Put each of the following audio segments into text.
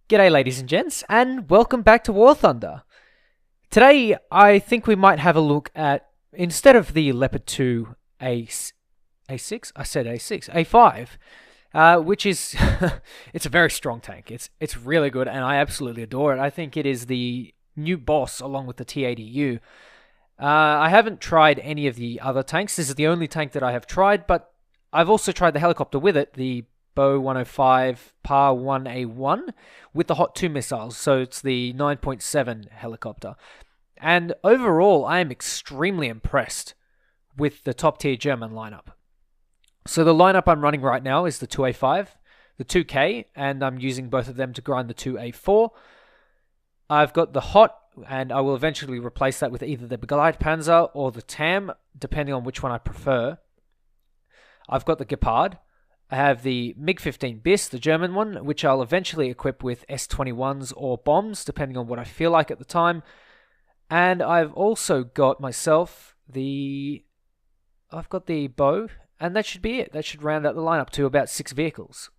G'day, ladies and gents, and welcome back to War Thunder. Today, I think we might have a look at, instead of the Leopard 2 A6, I said A6, A5, which is, it's a very strong tank. It's really good, and I absolutely adore it. I think it is the new boss along with the T80U. I haven't tried any of the other tanks. This is the only tank that I have tried, but I've also tried the helicopter with it, the Bo 105 Par 1A1 with the Hot 2 missiles, so it's the 9.7 helicopter. And overall, I am extremely impressed with the top tier German lineup. So the lineup I'm running right now is the 2A5, the 2K, and I'm using both of them to grind the 2A4. I've got the Hot, and I will eventually replace that with either the Begleitpanzer or the TAM, depending on which one I prefer. I've got the Leopard. I have the MiG-15 BIS, the German one, which I'll eventually equip with S-21s or bombs, depending on what I feel like at the time. And I've also got myself I've got the Bo, and that should be it. That should round out the lineup to about 6 vehicles.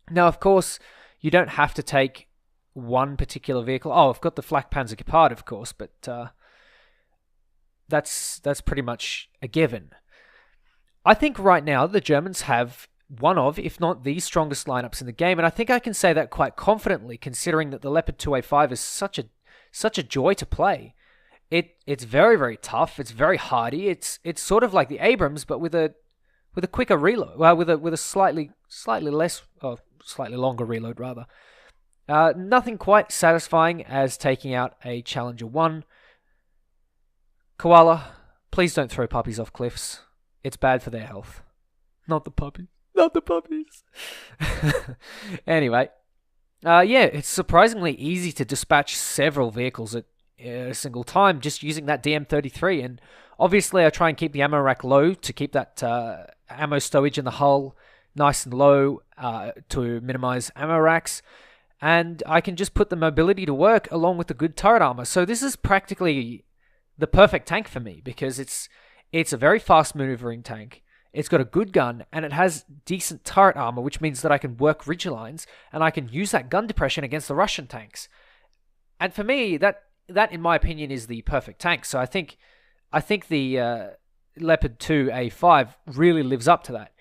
Now, of course, you don't have to take one particular vehicle. Oh, I've got the Flak Panzer Leopard, of course, but that's pretty much a given. I think right now the Germans have one of, if not the strongest lineups in the game, and I think I can say that quite confidently, considering that the Leopard 2A5 is such a joy to play. It's very, very tough. It's very hardy. It's sort of like the Abrams, but with a quicker reload. Well, with a slightly longer reload rather. Nothing quite satisfying as taking out a Challenger 1. Koala, please don't throw puppies off cliffs. It's bad for their health. Not the puppies. Not the puppies. Anyway, it's surprisingly easy to dispatch several vehicles at a single time just using that DM33. And obviously I try and keep the ammo rack low to keep that ammo stowage in the hull nice and low to minimize ammo racks. And I can just put the mobility to work along with the good turret armor. So this is practically the perfect tank for me because it's a very fast maneuvering tank. It's got a good gun, and it has decent turret armor, which means that I can work ridge lines, and I can use that gun depression against the Russian tanks. And for me, that in my opinion is the perfect tank. So I think the Leopard 2 A5 really lives up to that.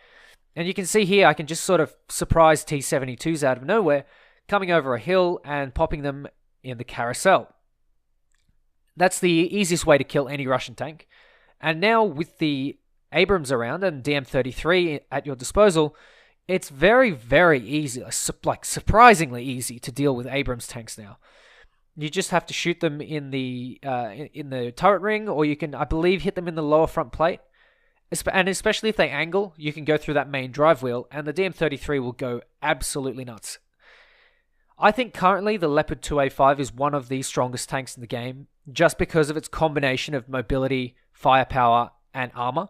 And you can see here, I can just sort of surprise T-72s out of nowhere, coming over a hill and popping them in the carousel. That's the easiest way to kill any Russian tank. And now with the Abrams around and DM33 at your disposal, it's very, very easy, like surprisingly easy to deal with Abrams tanks now. You just have to shoot them in the turret ring, or you can, I believe, hit them in the lower front plate. And especially if they angle, you can go through that main drive wheel, and the DM33 will go absolutely nuts. I think currently the Leopard 2A5 is one of the strongest tanks in the game, just because of its combination of mobility, firepower, and armor.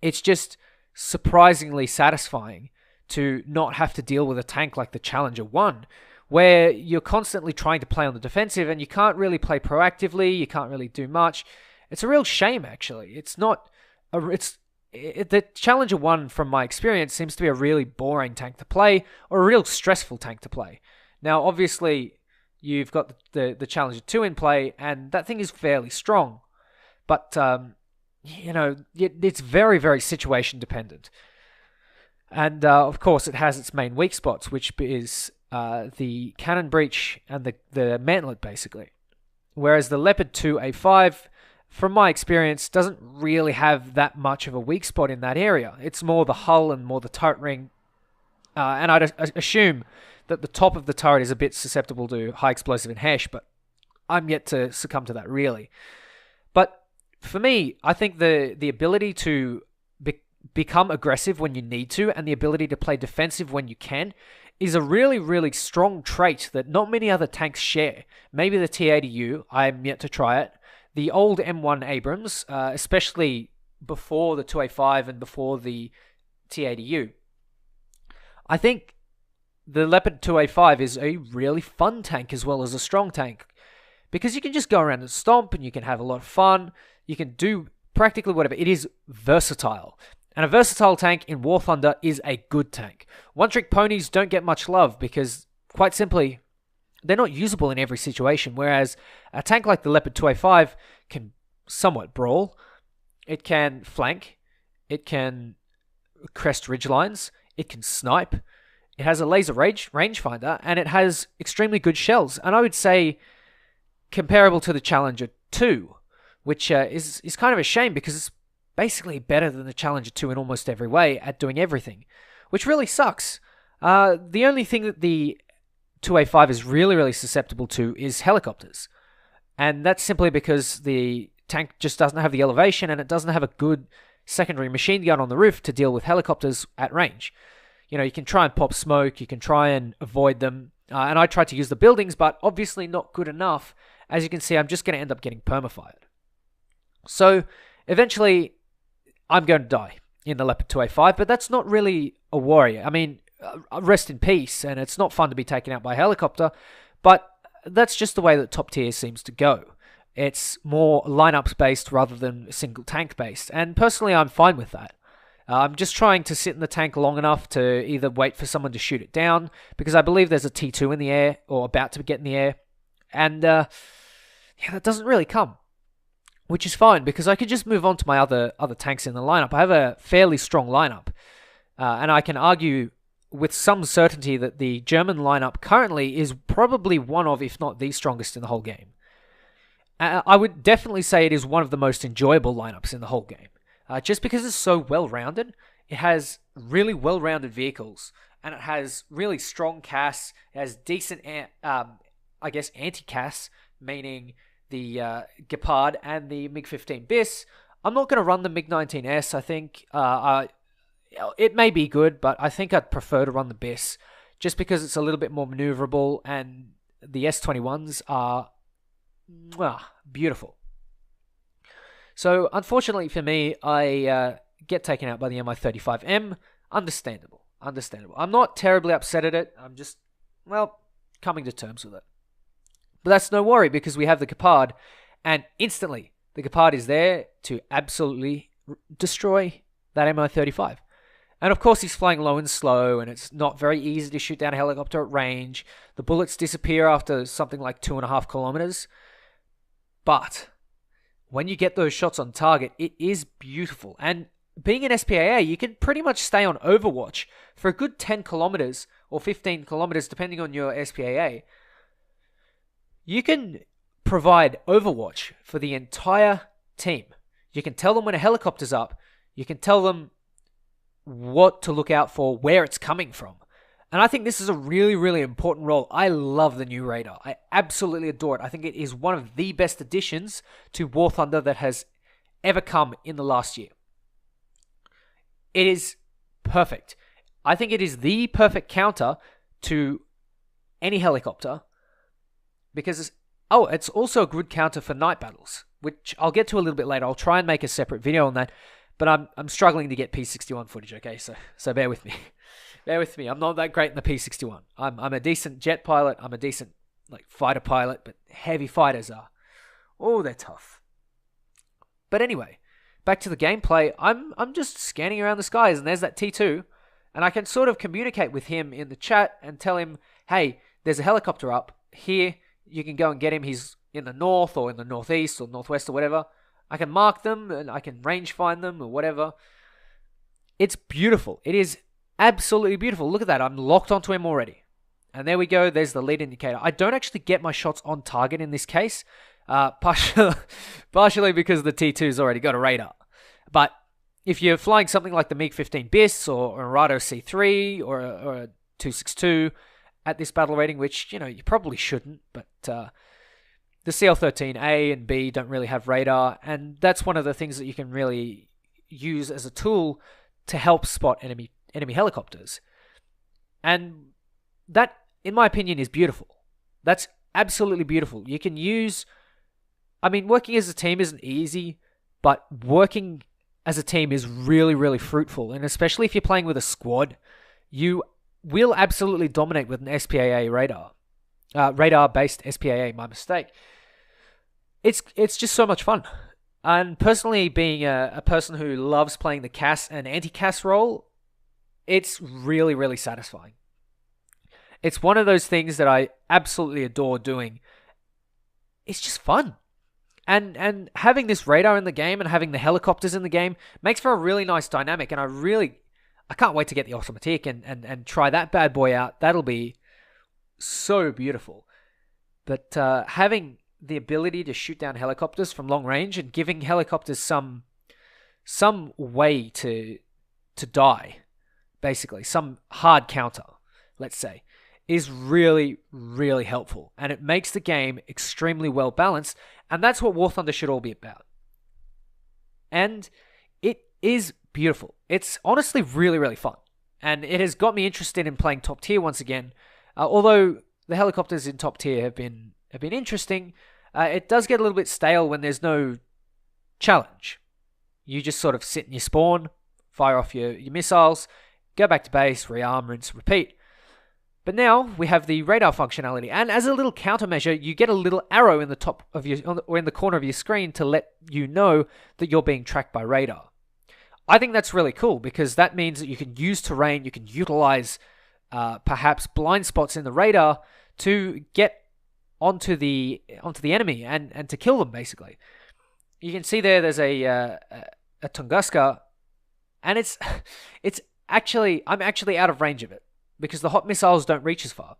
It's just surprisingly satisfying to not have to deal with a tank like the Challenger 1, where you're constantly trying to play on the defensive and you can't really play proactively, you can't really do much. It's a real shame, actually. The Challenger 1, from my experience, seems to be a really boring tank to play, or a real stressful tank to play. Now, obviously, you've got the Challenger 2 in play, and that thing is fairly strong. But, it's very, very situation dependent. And, of course, it has its main weak spots, which is the cannon breech and the mantlet, basically. Whereas the Leopard 2A5, from my experience, doesn't really have that much of a weak spot in that area. It's more the hull and more the turret ring. And I'd assume that the top of the turret is a bit susceptible to high explosive and HESH, but I'm yet to succumb to that, really. But for me, I think the ability to become aggressive when you need to, and the ability to play defensive when you can, is a really, really strong trait that not many other tanks share. Maybe the T-80U, I'm yet to try it. The old M1 Abrams, especially before the 2A5 and before the T-80U. I think the Leopard 2A5 is a really fun tank as well as a strong tank, because you can just go around and stomp, and you can have a lot of fun. You can do practically whatever. It is versatile. And a versatile tank in War Thunder is a good tank. One-trick ponies don't get much love because quite simply, they're not usable in every situation, whereas a tank like the Leopard 2A5 can somewhat brawl, it can flank, it can crest ridgelines, it can snipe, it has a laser rangefinder, and it has extremely good shells. And I would say comparable to the Challenger 2, which is kind of a shame because it's basically better than the Challenger 2 in almost every way at doing everything, which really sucks. The only thing that the 2A5 is really, really susceptible to is helicopters. And that's simply because the tank just doesn't have the elevation and it doesn't have a good secondary machine gun on the roof to deal with helicopters at range. You can try and pop smoke, you can try and avoid them. And I tried to use the buildings, but obviously not good enough. As you can see, I'm just going to end up getting permafired. So eventually, I'm going to die in the Leopard 2A5, but that's not really a worry. I mean, rest in peace, and it's not fun to be taken out by a helicopter, but that's just the way that top tier seems to go. It's more lineups based rather than single tank based, and personally I'm fine with that. I'm just trying to sit in the tank long enough to either wait for someone to shoot it down, because I believe there's a T2 in the air, or about to get in the air, and that doesn't really come. Which is fine, because I could just move on to my other tanks in the lineup. I have a fairly strong lineup, and I can argue with some certainty that the German lineup currently is probably one of, if not the strongest in the whole game. I would definitely say it is one of the most enjoyable lineups in the whole game. Just because it's so well-rounded. It has really well-rounded vehicles, and it has really strong CAS. It has decent, anti-CAS, meaning the Leopard and the MiG-15 BIS. I'm not going to run the MiG-19S, I think. It may be good, but I think I'd prefer to run the BIS, just because it's a little bit more maneuverable, and the S21s are beautiful. So, unfortunately for me, I get taken out by the Mi-35M. Understandable. I'm not terribly upset at it. I'm just, coming to terms with it. But that's no worry, because we have the Leopard, and instantly, the Leopard is there to absolutely destroy that Mi-35. And of course, he's flying low and slow, and it's not very easy to shoot down a helicopter at range. The bullets disappear after something like 2.5 kilometers. But when you get those shots on target, it is beautiful. And being an SPAA, you can pretty much stay on Overwatch for a good 10 kilometers or 15 kilometers, depending on your SPAA. You can provide Overwatch for the entire team. You can tell them when a helicopter's up. You can tell them what to look out for, where it's coming from. And I think this is a really, really important role. I love the new radar. I absolutely adore it. I think it is one of the best additions to War Thunder that has ever come in the last year. It is perfect. I think it is the perfect counter to any helicopter, because it's also a good counter for night battles, which I'll get to a little bit later. I'll try and make a separate video on that, but I'm struggling to get P61 footage, okay? So bear with me. Bear with me. I'm not that great in the P61. I'm a decent jet pilot. I'm a decent fighter pilot, but heavy fighters are, they're tough. But anyway, back to the gameplay. I'm just scanning around the skies, and there's that T2, and I can sort of communicate with him in the chat and tell him, hey, there's a helicopter up here. You can go and get him. He's in the north or in the northeast or northwest or whatever. I can mark them, and I can range find them or whatever. It's beautiful. It is absolutely beautiful. Look at that. I'm locked onto him already. And there we go. There's the lead indicator. I don't actually get my shots on target in this case, partially because the T2's already got a radar. But if you're flying something like the MiG-15 BIS or a Rado C3 or a 262 at this battle rating, which, you probably shouldn't, but the CL-13A and B don't really have radar, and that's one of the things that you can really use as a tool to help spot enemy helicopters. And that, in my opinion, is beautiful. That's absolutely beautiful. You can use... working as a team isn't easy, but working as a team is really, really fruitful. And especially if you're playing with a squad, you will absolutely dominate with an SPAA radar. Radar-based SPAA, my mistake. It's just so much fun. And personally, being a person who loves playing the CAS and anti-CAS role, it's really, really satisfying. It's one of those things that I absolutely adore doing. It's just fun. And having this radar in the game and having the helicopters in the game makes for a really nice dynamic. And I can't wait to get the automatic and try that bad boy out. That'll be so beautiful. But having the ability to shoot down helicopters from long range and giving helicopters some way to die, basically, some hard counter, let's say, is really, really helpful. And it makes the game extremely well balanced. And that's what War Thunder should all be about. And it is beautiful. It's honestly really, really fun. And it has got me interested in playing top tier once again. Although the helicopters in top tier have been interesting, it does get a little bit stale when there's no challenge. You just sort of sit in your spawn, fire off your missiles, go back to base, rearm, rinse, repeat. But now we have the radar functionality, and as a little countermeasure, you get a little arrow in the top of or in the corner of your screen to let you know that you're being tracked by radar. I think that's really cool because that means that you can use terrain, you can utilize perhaps blind spots in the radar to get onto the enemy and to kill them. Basically, you can see there's a Tunguska, and I'm actually out of range of it, because the hot missiles don't reach as far,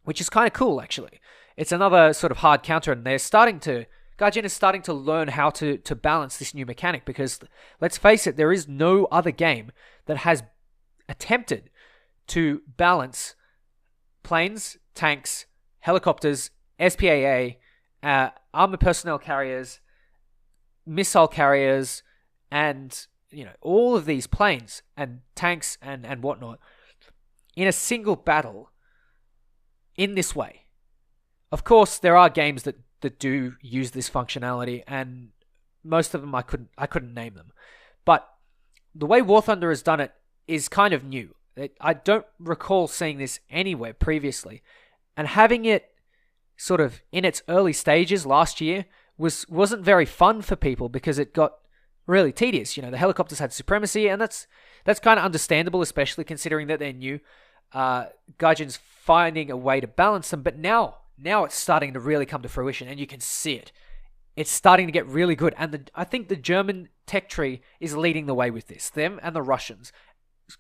which is kind of cool, actually. It's another sort of hard counter, and Gaijin is starting to learn how to balance this new mechanic, because, let's face it, there is no other game that has attempted to balance planes, tanks, helicopters, SPAA, armored personnel carriers, missile carriers, and all of these planes and tanks and whatnot in a single battle in this way. Of course, there are games that do use this functionality, and most of them I couldn't name them. But the way War Thunder has done it is kind of new. I don't recall seeing this anywhere previously, and having it sort of in its early stages last year wasn't very fun for people, because it got really tedious. The helicopters had supremacy, and that's kind of understandable, especially considering that they're new. Gaijin's finding a way to balance them, but now it's starting to really come to fruition, and you can see it. It's starting to get really good, and I think the German tech tree is leading the way with this. Them and the Russians,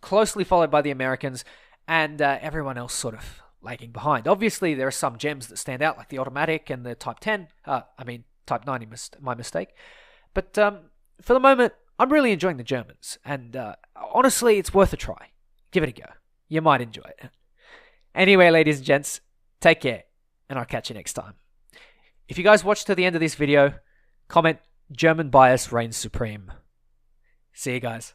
closely followed by the Americans, and everyone else sort of lagging behind. Obviously, there are some gems that stand out, like the automatic and the Type 10. Type 90, my mistake. But for the moment, I'm really enjoying the Germans, and honestly, it's worth a try. Give it a go. You might enjoy it. Anyway, ladies and gents, take care, and I'll catch you next time. If you guys watched to the end of this video, comment "German bias reigns supreme." See you guys.